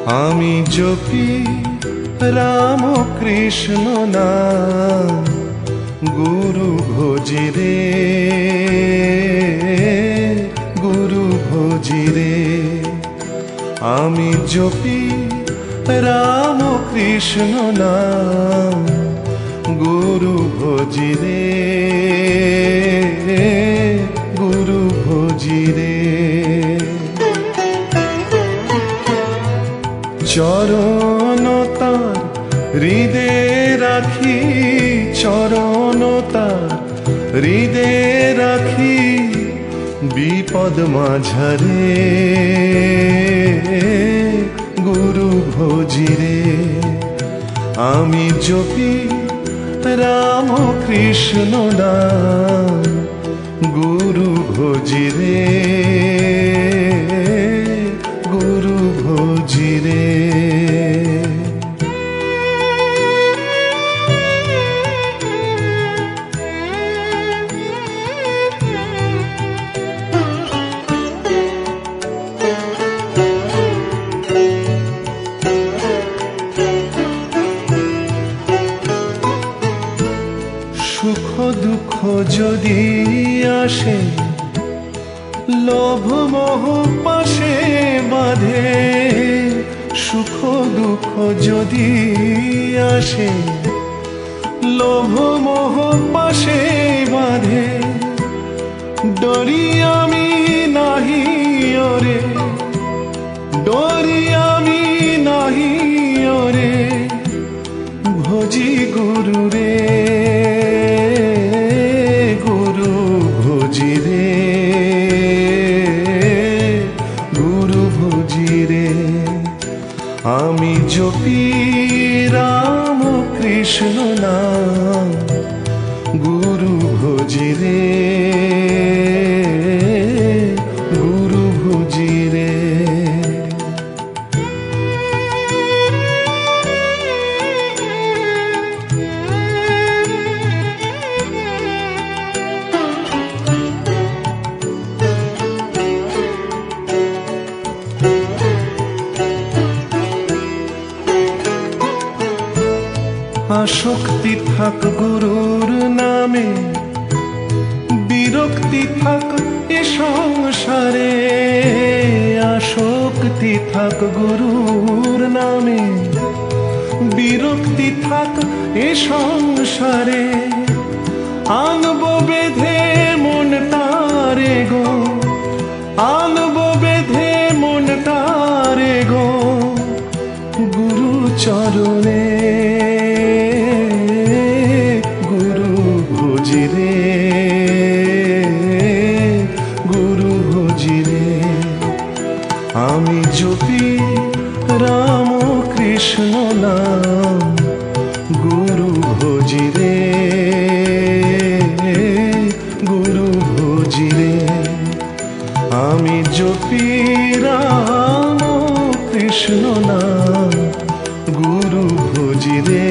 আমি জপি রাম কৃষ্ণ নাম, গুরু ভজি রে, গুরু ভজি রে। আমি জপি রাম কৃষ্ণ নাম, গুরু ভজি রে, গুরু ভজি রে। চরণ তার হৃদে রাখি, চরণ তার হৃদে রাখি, বিপদ মাঝারে গুরু ভজি রে। আমি জপি রাম কৃষ্ণ নাম, গুরু ভজি রে, গুরু ভজি রে। সুখ দুঃখ যদি আসে, লোভ মোহ পাশে বাঁধে। সুখ দুঃখ যদি আসে, লোভ মোহ পাশে বাঁধে। ডরি আমি নাহি ওরে, ডরি আমি নাহি ওরে, ভজি গুরু রে, গুরু ভজি রে, গুরু ভজি রে। আমি জপি রাম কৃষ্ণ নাম, গুরু ভজি রে, গুরু ভজি রে। আসক্তি থাক গুরুর নামে, বিরক্তি থাক এ সংসারে। আসক্তি থাক গুরুর নামে, বিরক্তি থাক এ সংসারে। আনবো বেঁধে মন তারে গো, আনবো বেঁধে মন তারে গো, গুরু চরণে, গুরু ভজি রে, গুরু ভজি রে। আমি জপি রাম কৃষ্ণ নাম, গুরু ভজি রে, গুরু ভজি রে। আমি জপি রাম কৃষ্ণ নাম, গুরু ভজি রে।